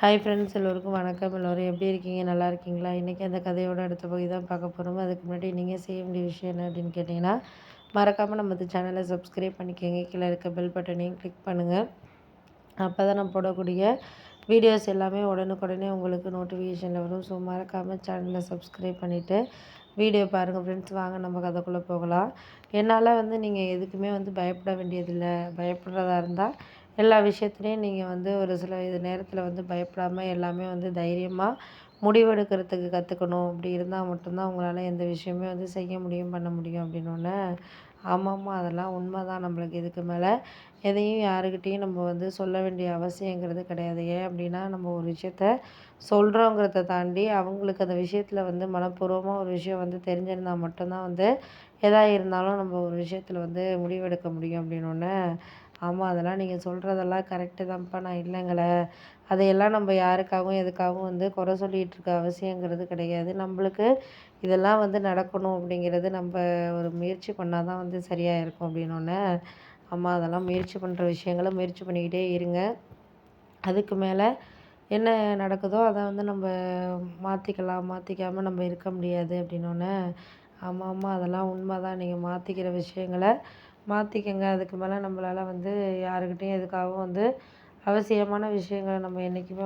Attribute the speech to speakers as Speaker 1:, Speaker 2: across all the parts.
Speaker 1: Hi friends, எல்லோருக்கும் வணக்கம். எல்லோரும் எப்படி இருக்கீங்க? நல்லா இருக்கீங்களா? இன்றைக்கி அந்த கதையோட அடுத்த பகுதி தான் பார்க்க போகிறோம். அதுக்கு முன்னாடி நீங்கள் செய்ய வேண்டிய விஷயம் என்ன அப்படின்னு கேட்டிங்கன்னா, மறக்காமல் நம்ம சேனலை சப்ஸ்கிரைப் பண்ணிக்கோங்க. கீழே இருக்க பெல் பட்டனையும் கிளிக் பண்ணுங்கள். அப்போ தான் நான் போடக்கூடிய வீடியோஸ் எல்லாமே உடனுக்குடனே உங்களுக்கு நோட்டிஃபிகேஷனில் வரும். ஸோ மறக்காமல் சேனலை சப்ஸ்கிரைப் பண்ணிவிட்டு வீடியோ பாருங்கள் ஃப்ரெண்ட்ஸ். வாங்க நம்ம கதைக்குள்ளே போகலாம். என்னால் நீங்கள் எதுக்குமே பயப்பட வேண்டியதில்லை. பயப்படுறதா இருந்தால் எல்லா விஷயத்துலையும் நீங்கள் ஒரு சில இது நேரத்தில் பயப்படாமல் எல்லாமே தைரியமாக முடிவெடுக்கிறதுக்கு கற்றுக்கணும். அப்படி இருந்தால் மட்டும்தான் உங்களால் எந்த விஷயமே செய்ய முடியும், பண்ண முடியும் அப்படின்னோடனே, ஆமாம்மா அதெல்லாம் உண்மை தான். நம்மளுக்கு இதுக்கு மேலே எதையும் யாருக்கிட்டேயும் நம்ம சொல்ல வேண்டிய அவசியங்கிறது கிடையாது. ஏன் அப்படின்னா, நம்ம ஒரு விஷயத்த சொல்கிறோங்கிறத தாண்டி அவங்களுக்கு அந்த விஷயத்தில் மனப்பூர்வமாக ஒரு விஷயம் தெரிஞ்சிருந்தால் மட்டும்தான் எதா இருந்தாலும் நம்ம ஒரு விஷயத்தில் முடிவெடுக்க முடியும் அப்படின்னோடனே, ஆமாம் அதெல்லாம் நீங்கள் சொல்கிறதெல்லாம் கரெக்டு தான்ப்பா, நான் இல்லைங்களே. அதையெல்லாம் நம்ம யாருக்காகவும் எதுக்காகவும் குறை சொல்லிகிட்டு இருக்க அவசியங்கிறது கிடையாது. நம்மளுக்கு இதெல்லாம் நடக்கணும் அப்படிங்கிறது நம்ம ஒரு முயற்சி பண்ணால் தான் சரியாக இருக்கும் அப்படின்னோடனே, ஆமாம் அதெல்லாம் முயற்சி பண்ணுற விஷயங்கள முயற்சி பண்ணிக்கிட்டே இருங்க. அதுக்கு மேலே என்ன நடக்குதோ அதை நம்ம மாற்றிக்கலாம். மாற்றிக்காமல் நம்ம இருக்க முடியாது அப்படின்னோடனே, ஆமாம் ஆமாம் அதெல்லாம் உண்மை தான். நீங்கள் மாற்றிக்கிற விஷயங்கள மாற்றிக்கங்க. அதுக்கு மேலே நம்மளால் யாருக்கிட்டேயும் எதுக்காகவும் அவசியமான விஷயங்கள நம்ம என்றைக்குமே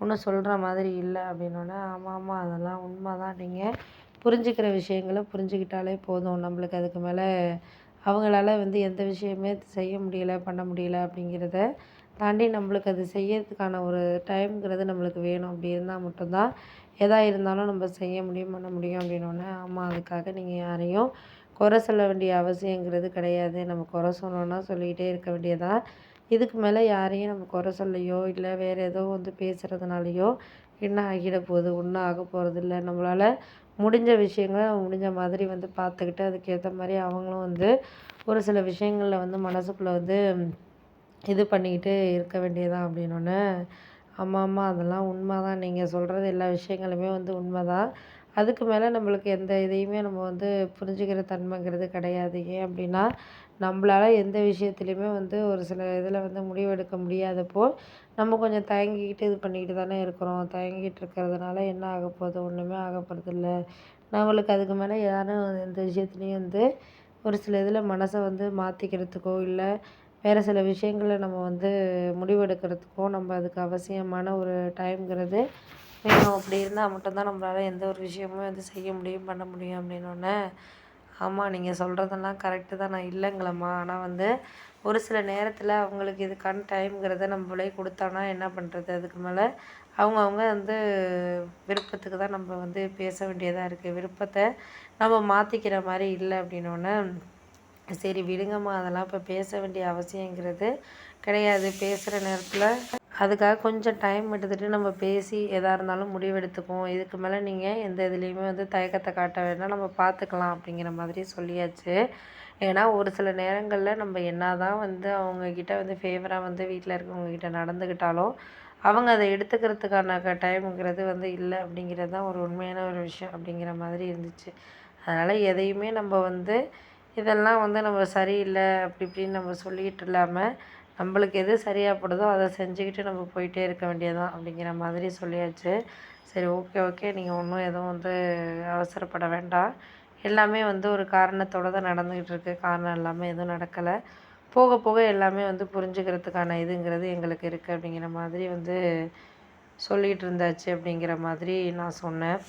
Speaker 1: ஒன்றும் சொல்கிற மாதிரி இல்லை அப்படின்னோடனே, ஆமாம் ஆமாம் அதெல்லாம் உண்மை தான். நீங்கள் புரிஞ்சுக்கிற விஷயங்கள புரிஞ்சுக்கிட்டாலே போதும். நம்மளுக்கு அதுக்கு மேலே அவங்களால எந்த விஷயமே செய்ய முடியல, பண்ண முடியல அப்படிங்கிறத தாண்டி நம்மளுக்கு அது செய்யறதுக்கான ஒரு டைம்ங்கிறது நம்மளுக்கு வேணும். அப்படி இருந்தால் மட்டும்தான் எதா இருந்தாலும் நம்ம செய்ய முடியும், பண்ண முடியும் அப்படின்னோடனே, ஆமாம் அதுக்காக நீங்கள் யாரையும் குறை சொல்ல வேண்டிய அவசியங்கிறது கிடையாது. நம்ம குறை சொன்னோன்னா சொல்லிக்கிட்டே இருக்க வேண்டியதான். இதுக்கு மேலே யாரையும் நம்ம குறை சொல்லையோ இல்லை வேறு ஏதோ பேசுகிறதுனாலையோ என்ன ஆகிட போகுது? ஒன்றும் ஆக போகிறதில்ல. நம்மளால் முடிஞ்ச விஷயங்கள முடிஞ்ச மாதிரி பார்த்துக்கிட்டு அதுக்கேற்ற மாதிரி அவங்களும் ஒரு சில விஷயங்களில் மனசுக்குள்ளே இது பண்ணிக்கிட்டு இருக்க வேண்டியதான் அப்படின்னோடனே, ஆமாம் ஆமாம் அதெல்லாம் உண்மை தான். நீங்கள் சொல்கிறது எல்லா விஷயங்களுமே உண்மை தான். அதுக்கு மேலே நம்மளுக்கு எந்த இதையுமே நம்ம புரிஞ்சுக்கிற தன்மைங்கிறது கிடையாது. ஏன் அப்படின்னா, நம்மளால எந்த விஷயத்துலையுமே ஒரு சில இதில் முடிவெடுக்க முடியாதப்போ, நம்ம கொஞ்சம் தயங்கிக்கிட்டு இது பண்ணிக்கிட்டு தானே இருக்கிறோம். தயங்கிட்டு இருக்கிறதுனால என்ன ஆகப்போகுது? ஒன்றுமே ஆகப்போறதில்ல. நம்மளுக்கு அதுக்கு மேலே யாரும் எந்த விஷயத்துலையும் ஒரு சில இதில் மனசை மாற்றிக்கிறதுக்கோ, இல்லை வேறு சில விஷயங்கள நம்ம முடிவெடுக்கிறதுக்கோ, நம்ம அதுக்கு அவசியமான ஒரு டைம்ங்கிறது வேணும். அப்படி இருந்தால் மட்டும்தான் நம்மளால் எந்த ஒரு விஷயமுமே செய்ய முடியும், பண்ண முடியும் அப்படின்னோடனே, ஆமாம் நீங்கள் சொல்கிறதெல்லாம் கரெக்டு தான். நான் இல்லைங்களம்மா. ஆனால் ஒரு சில நேரத்தில் அவங்களுக்கு இதுக்கான டைம்ங்கிறத நம்மளே கொடுத்தோன்னா என்ன பண்ணுறது? அதுக்கு மேலே அவங்கவுங்க விருப்பத்துக்கு தான் நம்ம பேச வேண்டியதாக இருக்குது. விருப்பத்தை நம்ம மாற்றிக்கிற மாதிரி இல்லை அப்படின்னோடனே, சரி விடுங்கம்மா அதெல்லாம் இப்போ பேச வேண்டிய அவசியங்கிறது கிடையாது. பேசுகிற நேரத்தில் அதுக்காக கொஞ்சம் டைம் எடுத்துகிட்டு நம்ம பேசி எதாக இருந்தாலும் முடிவெடுத்துக்குவோம். இதுக்கு மேலே நீங்கள் எந்த இதுலேயுமே தயக்கத்தை காட்ட வேண்டாம். நம்ம பார்த்துக்கலாம் அப்படிங்கிற மாதிரி சொல்லியாச்சு. ஏன்னா ஒரு சில நேரங்களில் நம்ம என்ன தான் அவங்கக்கிட்ட ஃபேவராக வீட்டில் இருக்கவங்கக்கிட்ட நடந்துக்கிட்டாலும், அவங்க அதை எடுத்துக்கிறதுக்கான டைமுங்கிறது இல்லை அப்படிங்கிறது தான் ஒரு உண்மையான ஒரு விஷயம் அப்படிங்கிற மாதிரி இருந்துச்சு. அதனால் எதையுமே நம்ம இதெல்லாம் நம்ம சரியில்லை அப்படி இப்படின்னு நம்ம சொல்லிக்கிட்டு இல்லாமல், நம்மளுக்கு எது சரியாக படுதோ அதை செஞ்சுக்கிட்டு நம்ம போயிட்டே இருக்க வேண்டியது தான் அப்படிங்கிற மாதிரி சொல்லியாச்சு. சரி ஓகே ஓகே நீங்கள் ஒன்றும் எதுவும் அவசரப்பட வேண்டாம். எல்லாமே ஒரு காரணத்தோடு தான் நடந்துக்கிட்டு இருக்கு. காரணம் இல்லாமல் எதுவும் நடக்கலை. போக போக எல்லாமே புரிஞ்சுக்கிறதுக்கான இதுங்கிறது எங்களுக்கு இருக்குது அப்படிங்கிற மாதிரி சொல்லிகிட்டு இருந்தாச்சு அப்படிங்கிற மாதிரி நான் சொன்னேன்.